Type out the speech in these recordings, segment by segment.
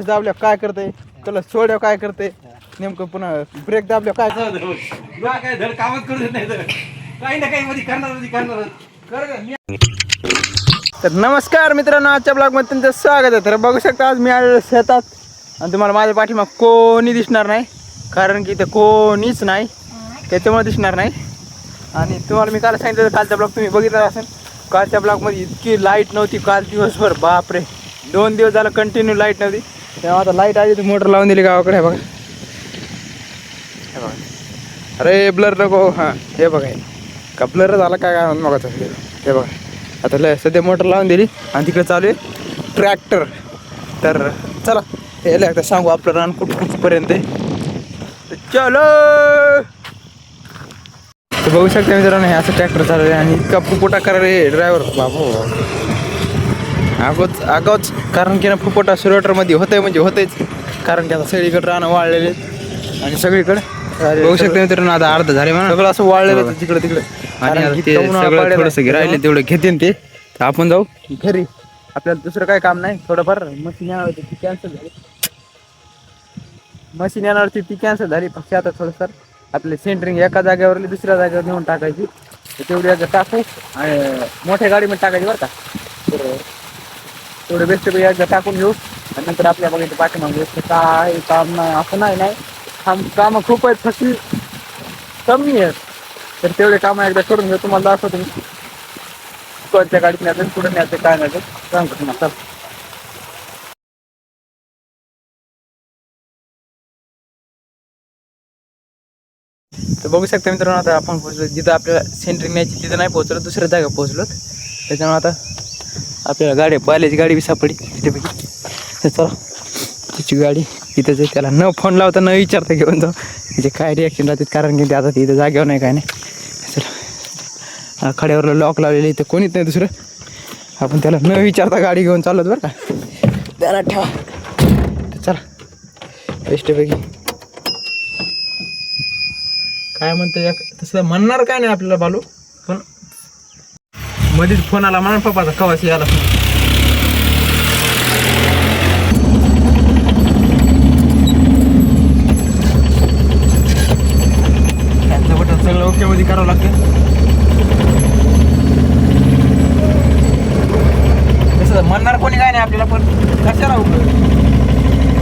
दाबल्यावर काय करते, क्लच सोडल्यावर काय करते, नेमकं पुन्हा ब्रेक दाबल्यावर काय धड कामच करू देत नाही, तर काही ना काही मध्ये करणार. तर नमस्कार मित्रांनो, आजच्या ब्लॉगमध्ये तुमचं स्वागत आहे. तर बघू शकता आज मी आलेलो शेतात आणि तुम्हाला माझ्या पाठीमाग कोणी दिसणार नाही, कारण की इथे कोणीच नाही, त्याच्यामुळे दिसणार नाही. आणि तुम्हाला मी काल सांगितलं कालचा ब्लॉग तुम्ही बघितला असेल. कालच्या ब्लॉगमध्ये इतकी लाईट नव्हती काल दिवसभर, बापरे 2 दिवस झालं कंटिन्यू लाईट नव्हती. तेव्हा आता लाईट आली तर मोटर लावून दिली गावाकडे. हे बघा, हे बघा, अरे ब्लर नको, हां हे बघा का ब्लर झाला काय मगाचं. हे बघा आता सध्या मोटर लावून दिली आणि तिकडे चालू आहे ट्रॅक्टर. तर चला यायला एकदा सांगू आपलं रान कुठपर्यंत आहे. चलो, तर बघू शकता मित्रांनो, हे असं ट्रॅक्टर चालू आहे आणि इतका फुपोटा करायला ड्रायव्हर बाबू आगोच कारण की ना फुपोटा सुरवटरमध्ये होतंय म्हणजे होतेच, कारण की आता सगळीकडे रानं वाळलेले आणि सगळीकडे बघू शकता मित्रांनो आता अर्ध झाले म्हणा, सगळं असं वाळलेलं तिकडे तिकडे. आणि ते सगळं थोडंसं राहिले तेवढं घेते ते. तर आपण जाऊ घरी, आपल्याला दुसरं काय काम नाही. थोडंफार मशीन येणार होती ती कॅन्सल झाली, मशीन येणार होती ती कॅन्सल झाली. फक्त आता थोडंसर आपले सेंटरिंग एका जागेवरली दुसऱ्या जागेवर नेऊन टाकायची, तर तेवढी एकदा टाकू आणि मोठ्या गाडीमध्ये टाकायची बरं का. तर तेवढे बेस्ट पैकी एकदा टाकून घेऊ आणि नंतर आपल्या बघायचं पाठीमागे काय काम नाही असं नाही कामं खूप आहेत, फक्त कमी आहेत. तर तेवढे कामं एकदा करून घेऊ. तुम्हाला दाखवतो तुम्ही कोणत्या गाडीत न्यायचं, कुठं न्यायचं, काय न्यायचं सांगतो तुम्हाला. तर बघू शकता मित्रांनो, आता आपण पोहोचलो जिथं आपल्याला सेंटरिंग न्यायची तिथं नाही पोहोचलो, दुसऱ्या जागा पोहोचलो. त्याच्यामुळे आता आपल्याला गाडी बाल्याची गाडी बी सापडली तिथेपैकी. तर चला तिची गाडी तिथंच आहे, त्याला न फोन लावता न विचारता घेऊन जाऊ, तिचे काय रिॲक्शन राहतात, कारण की ते आता तिथं जागेवर नाही काय नाही. चला खड्यावरला लॉक लावलेलं इथं कोणीच नाही दुसरं, आपण त्याला न विचारता गाडी घेऊन चाललो बरं का, त्याला ठेवा. तर चला बेस्टपैकी काय म्हणतं तसं म्हणणार काय नाही आपल्याला बालू, पण मध्येच फोन आला म्हणा पप्पाचा कवाशी आला. त्याचं बटन सगळं ओके मध्ये करावं लागतं. तसं म्हणणार कोणी काय नाही आपल्याला, पण कशाला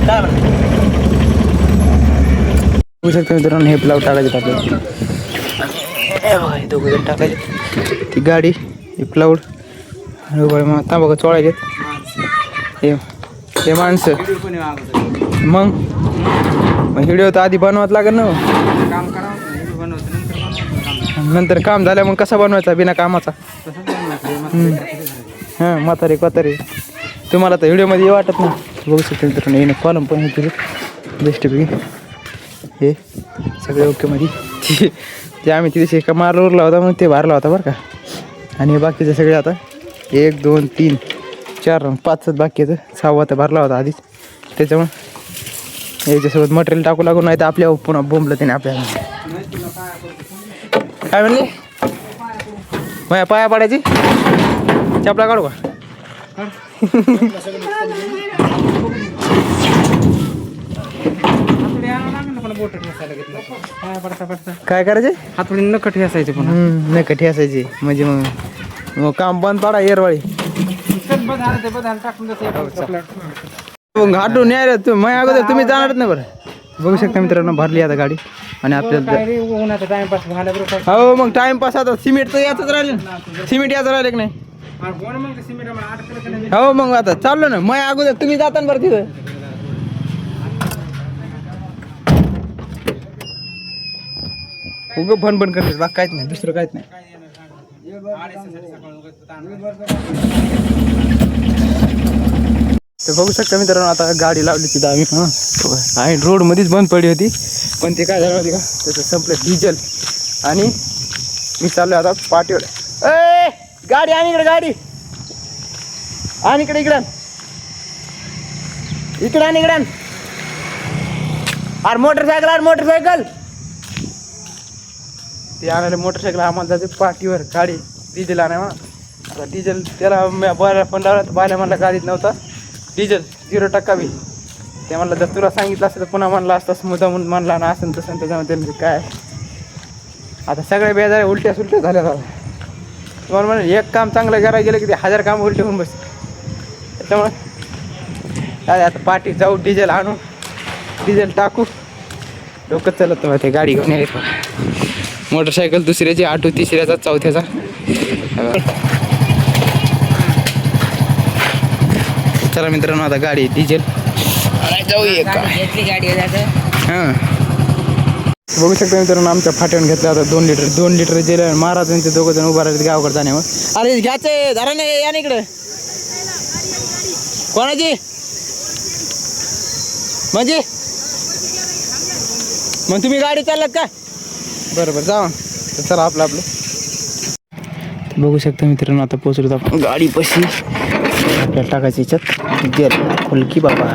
काय होऊ शकतं मित्रांनो. हे प्लाव टाकायचे आपल्याला, हे दोघं टाकायचे ती गाडी, हे प्लाऊड तांबाखू चोळायचे. हे माणसं मग व्हिडिओ तर आधी बनवाच लागेल ना, नंतर काम झालं मग कसा बनवायचा बिना कामाचा. हां म्हातारे कोतारे तुम्हाला तर व्हिडिओमध्ये वाटत नाही. बघू शकतो मित्रांनो, येणं कॉलम पण हे बेस्टपैकी हे सगळे ओकेमध्ये. ते आम्ही तिथे एका मारला उरला होता मग ते भरला होता बरं का. आणि हे बाकीचे सगळे आता 1 2 3 4 5 बाकी आहेत, 6वा तर भरला होता आधीच. त्याच्यामुळे याच्यासोबत मटेरियल टाकू लागून, नाही तर आपल्या पुन्हा बोंबलं त्याने आपल्याला. काय म्हणले माझ्या पाया पाडायची चपला काढू का. काय करायचे, हातोडी नकठी असायचे, पुन्हा नकठी असायची म्हणजे मग काम बंद पडा येरवाळी घाटून यायला माझ्या अगोदर तुम्ही जाणारच नाही बरं. बघू शकता मित्रांनो, भरली आता गाडी आणि आपल्याला टाइमपास. हो मग टाइमपास आता सिमेंट तर याच राहिले, सिमेंट याच राहिले की नाही. हो मग आता चाललो ना माझ्या अगोदर तुम्ही जाता ना बरं तिथं. उगं फन करतेस बा, काहीच नाही दुसरं काहीच नाही. तर बघू शकता मित्रांनो, आता गाडी लावली तिथं आम्ही. आणि रोडमध्येच बंद पडली होती, पण ते काय झालं होती का, त्याचं संपलं डिझेल. आणि मी चाललो आता पाठीवर. ए गाडी आणि इकडे, गाडी आणि इकडे इकडे इकडे आणि इकडे. अरे मोटरसायकल ते आणायला मोटरसायकल आम्हाला जाते पाठीवर. गाडी डिझेल आणा म्हणा. आता डिझेल त्याला बायला फोन लावला तर बायला म्हणला गाडीत नव्हता डिझेल, 0% बी. ते म्हणलं जर तुला सांगितलं असतं तर पुन्हा म्हणलं असतं मुद्दा म्हणून म्हणला ना असं तसं त्याच्यामध्ये त्यांनी काय आता सगळ्या बेजारे उलट्या सुलट्या झाल्या झाल्या तुम्हाला म्हणून एक काम चांगलं करायला गेलं की ते 1000 काम उलटे होऊन बसते त्याच्यामुळे काय आता पाठी जाऊ डिझेल आणू डिझेल टाकू डोकं चालत ते गाडी घेऊन यायचं मोटरसायकल दुसऱ्याची ऑटो तिसऱ्याचा चौथ्याचा चला मित्रांनो आता गाडी डिझेल जाऊया का हां बघू शकता मित्रांनो आमच्या फाट्यावर घेतलं आता 2 लिटर जेल महाराज ते दोघं जण उभा राहिले गावाकडे जाण्यावर अरे घ्यायचे धरा नाही या ना इकडे कोणाची म्हणजे मग तुम्ही गाडी चाललात का बरं जावा तर चला आपलं बघू शकता मित्रांनो आता पोहोचलो आपण गाडी पशी आपल्याला टाकायची याच्यात गेल फुलकी बाबा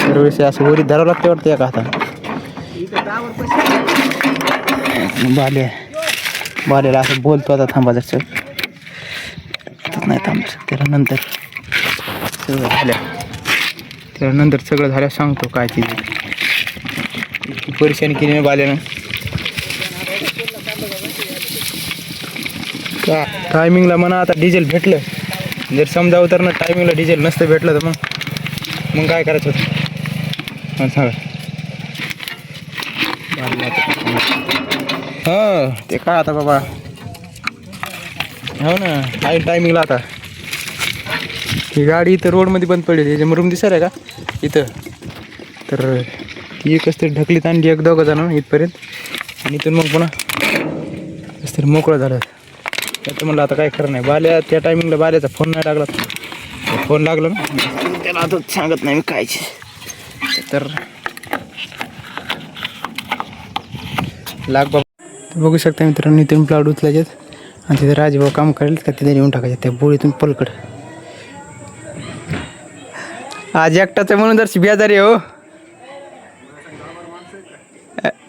दरवेळेस असं वरी धरावं लागते वाटतं एका हाताने बाल्याला असं बोलतो आता थांबा जर नाही थांबू त्याला नंतर सगळं झाल्या सांगतो काय ती परेशानी केली नाही बाल्यानं का टायमिंगला म्हणा आता डिझेल भेटलं जर समजा उतरणं टायमिंगला डिझेल नसतं भेटलं तर मग काय करायचं होतं सांगा हां ते काय आता बाबा हो ना आहे टायमिंगला आता ही गाडी इथं रोडमध्ये बंद पडली त्याच्या रूम दिसत आहे का इथं तर ती एकच तरी ढकलीत आणली एक दोघं जण इथपर्यंत आणि इथून मग पुन्हा कसं तरी मोकळं झालं त्याचं म्हणलं आता काय खरं नाही बाल्या त्या टायमिंगला बाल्याचा फोन नाही लागला फोन लागला ना त्याला आता सांगत नाही मी कायचे तर लाग बाबा बघू शकता मित्रांनो इथून प्लाउड उचलायचे आणि तिथे राजभाऊ काम करेल का तिथे नेऊन टाकायचे त्या बोळीतून पलकड आज एकटाचं म्हणून जर बेजारी हो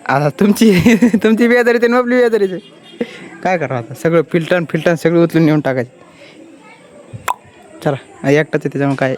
आता तुमची बेजारी ते आपली बेजारीच काय करा आता सगळं फिल्टन सगळं उचलून नेऊन टाकायचे चला एकटाच आहे त्याच्यामुळे काय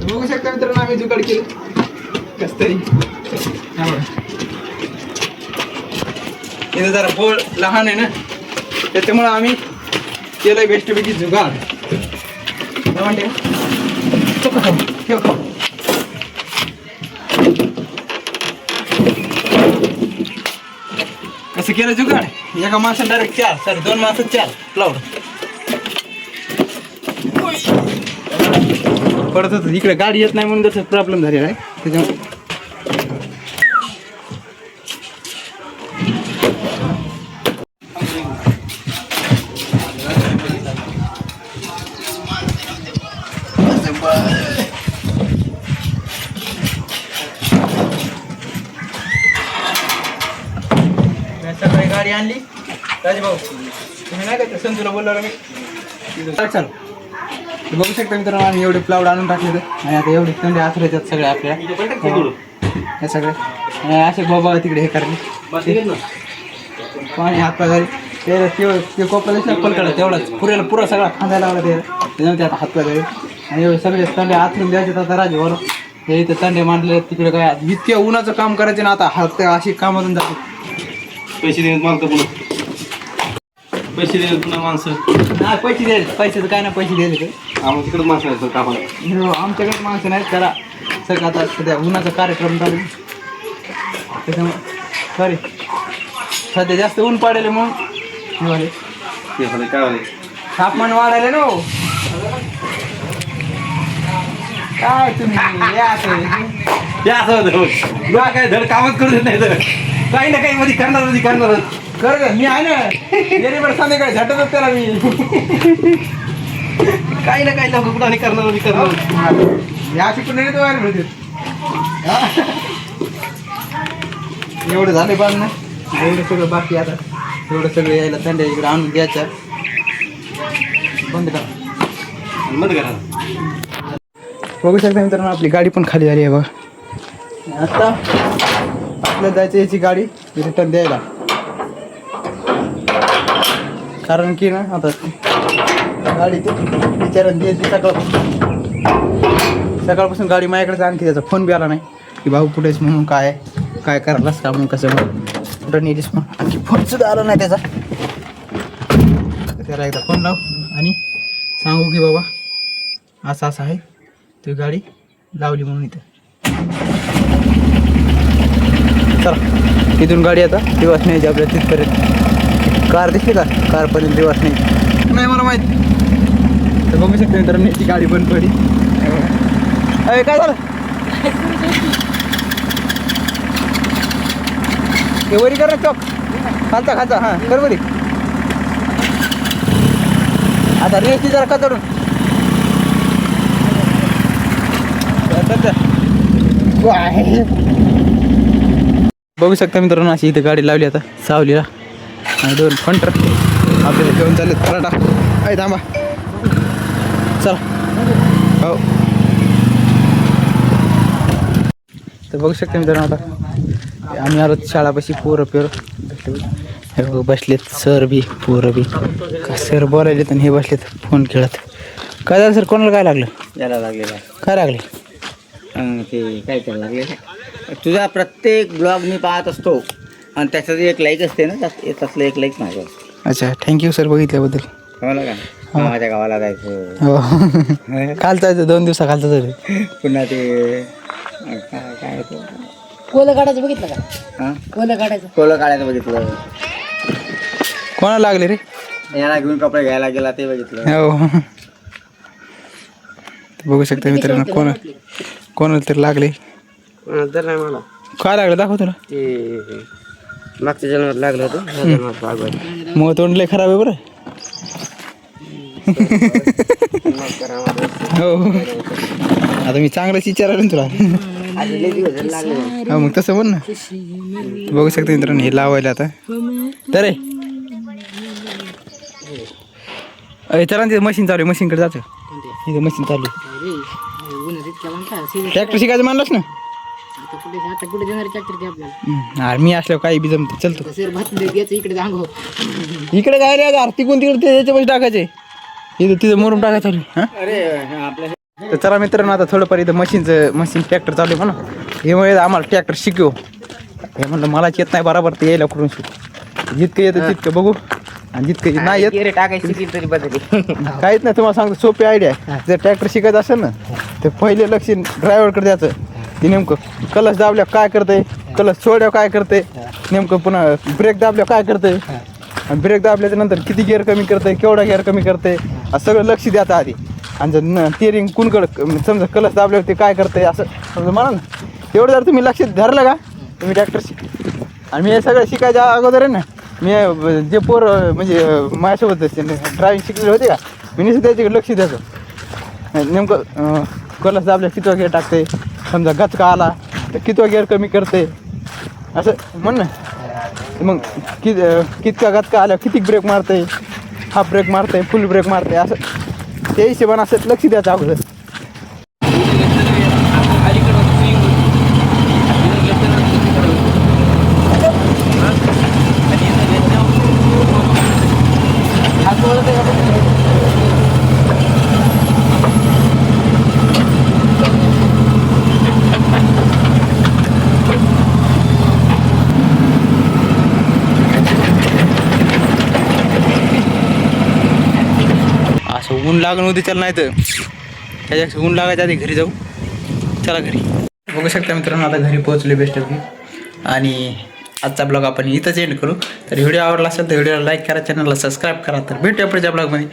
बघू शकता मित्रांनो आम्ही जुगाड केलं कस तरी इथं जरा बोळ लहान आहे ना त्याच्यामुळं आम्ही केलं बेस्टपैकी जुगाड म्हणते ठेव कसं केलं जुगाड एका माणसाला डायरेक्ट 2 माणसं 4 प्लाउड पडत होतं इकडे गाडी येत नाही म्हणून तसं प्रॉब्लेम झालेला आहे त्याच्यामुळे सकाळी गाडी आणली राजभाऊ तुम्ही नाही का संतूला बोललो मी चाल बघू शकता मित्रांनो आम्ही एवढे प्लाउड आणून टाकले आणि आता एवढे थंडी आथरायच्यात सगळे आपल्या हे सगळे आणि असे बाबा तिकडे हे करले पाणी हातपाय झाले ते कोपऱ्याला पलकडा तेवढाच पुरा सगळा खांदायला लावला त्याच्यामध्ये आता हातपाय झाले आणि एवढे सगळे तंडे आथरून द्यायचे आता राजे बरोबर हे इथं तंडे मांडले तिकडे काय इतक्या उन्हाचं काम करायचे ना आता हात अशी कामातून जाते पैसे देण्यात मागतं पुन्हा पैसे देण्यात पुन्हा माणसं नाही पैसे द्यायचे पैशाचं काय नाही पैसे द्यायचे आम्हाला तिकडे माणसं आहे सर कामाला आमच्याकडे माणसं नाहीत करा सगळं आता सध्या उन्हाचा कार्यक्रम चालू त्याच्यामुळे सॉरी सध्या जास्त ऊन पाडेल मग काय वाले तापमान वाढायला ना हो. काय तुम्ही या असं काय धड कामच करू देत नाही तर काही ना काही मध्ये करणार कर ग, मी आहे ना गेली बरं संध्याकाळी झटतच त्याला मी. काही ना काही लोक कुठं करणार मी करणार. या शिकून नाही तो बाहेर मिळते. एवढं झालं पण ना, एवढं सगळं बाकी आता एवढं सगळं यायला थंड इकडे आणून द्यायचं. बंद करा, बंद करा. बघू शकता मित्रांनो आपली गाडी पण खाली झाली आहे बघा. आता आपल्याला जायचं याची गाडी रिटर्न द्यायला, कारण की ना आता गाडी ते विचारायला द्यायची सकाळपासून गाडी माझ्याकडेच आणखी त्याचा फोन बी आला नाही की भाऊ कुठेच म्हणून काय करायलाच का म्हणून कसं म्हणून कुठं नेलीस म्हणून आणखी फोन सुद्धा आला नाही त्याचा. त्याला एकदा फोन लाव आणि सांगू की बाबा असं असं आहे, ती गाडी लावली म्हणून इथं. चला तिथून गाडी आता दिवस न्यायची आपल्या तिथपर्यंत. कार दिसली का, कारपर्यंत दिवस नाही मला माहीत. तर बघू शकतो मित्रांनो ती गाडी बंद पडली. अरे काय झालं, हे वरी कर ना चॉक खालचा हां कर बरी. आता रेसची जरा का चढून बघू शकता मित्रांनो अशी इथे गाडी लावली आता सावलीला आणि 2 फंटर आपल्याला घेऊन चालले पराठा. आहे थांबा चला. हो तर बघू शकता मित्रांनो आता आम्ही आलो शाळापाशी. पोरं बसलेत, सर बी पोरं बी का सर बोलायलेत आणि हे बसलेत फोन खेळत. काय झालं सर, कोणाला काय लागलं? याला लागलेला काय लागले? ते काय करायला लागलेलं तुझा प्रत्येक ब्लॉग मी पाहत असतो आणि त्याच्यात एक लाईक असते ना, तसलं एक लाईक माझं. अच्छा थँक्यू सर बघितल्याबद्दल. कळलं का? माझ्या गावाला जायचं, हो काल जायचं 2 दिवसाखालचं तरी. पुन्हा ते काय होतं, कोलं काढायचं बघितलं का? हां कोलं काढायचं. कोलं काढायचं बघितलं, कोणाला लागले रे? याला घेऊन कपडे घ्यायला गेला ते बघितलं. हो बघू शकता मित्रांनो कोणाला तरी लागले. तर नाही मला काय लागलं दाखव तुला. ते मागच्या जन्मात लागलं होतं. मग तोंड लय खराब आहे बरं. हो आता मी चांगलंच विचारायला ना तुला. हो मग तसं म्हण ना. बघू शकता मित्रांनो हे लावायला आता तर चला ते मशीन चालू आहे, मशीनकडे जातो. इथं मशीन चालू आहे. ट्रॅक्टर शिकायचं मानलंच ना. आता कुठे देणार ट्रॅक्टर ते आपल्याला? अरे मी असल्यावर काही बी जमतं चलतो. सर भात द्यायचं इकडे सांगू. इकडे काय रे आता तिकडून तिकडे त्याच्या पैसे टाकायचे, इथं तिथं मोरून टाकायचं चालू हां. अरे आपल्या तर चला मित्रांनो आता थोडंफार इथं मशीन ट्रॅक्टर चालू आहे म्हणा. हे म्हणजे आम्हाला ट्रॅक्टर शिकव. हे म्हणलं मलाच येत नाही बरोबर, ते यायला कुठून शिकू. जितकं येतं तितकं बघू आणि जितकं नाही येत टाकायची तरी बदलली. काहीच नाही. तुम्हाला सांगतो सोपी आयडिया आहे. जर ट्रॅक्टर शिकायचं असेल ना तर पहिले लक्ष ड्रायव्हरकडे द्यायचं. ते नेमकं क्लच दाबल्यावर काय करते, क्लच सोडल्यावर काय करते, नेमकं पुन्हा ब्रेक दाबल्यावर काय करते, आणि ब्रेक दाबल्याच्या नंतर किती गिअर कमी करते, केवढा गिअर कमी करते, असं सगळं लक्ष द्यायचं आधी. आणि जर टिअरिंग कुणकडं समजा क्लच दाबल्यावर ते काय करते असं समजा म्हणा ना. एवढं जर तुम्ही लक्ष धरलं का तुम्ही ट्रॅक्टर शिक. आणि मी हे सगळं शिकायच्या अगोदर आहे ना, मी जे पोर म्हणजे माझ्यासोबत ड्रायव्हिंग शिकलेले होते का, मी निश्चित त्याच्याकडे लक्ष द्यायचं. नेमकं क्लच दाबल्या किती गिअर टाकते, समजा गचका आला तर किती गिअर कमी करते असं म्हण ना. मग कितका गचका आल्या किती ब्रेक मारते, हाफ ब्रेक मारते, फुल ब्रेक मारते, असं त्या हिशोबानं असं लक्ष द्यायचं अगोदर. असं ऊन लागून होती चल, नाही तर त्याच्या ऊन लागायच्या आधी घरी जाऊ. चला घरी. बघू शकता मित्रांनो आता घरी पोहोचले बेस्ट ऑफ. आणि आजचा ब्लॉग आपण इथंच एंड करू. तर व्हिडिओ आवडला असेल तर व्हिडिओला लाईक करा, चॅनलला सबस्क्राईब करा. तर भेटूया पुढच्या ब्लॉगमध्ये.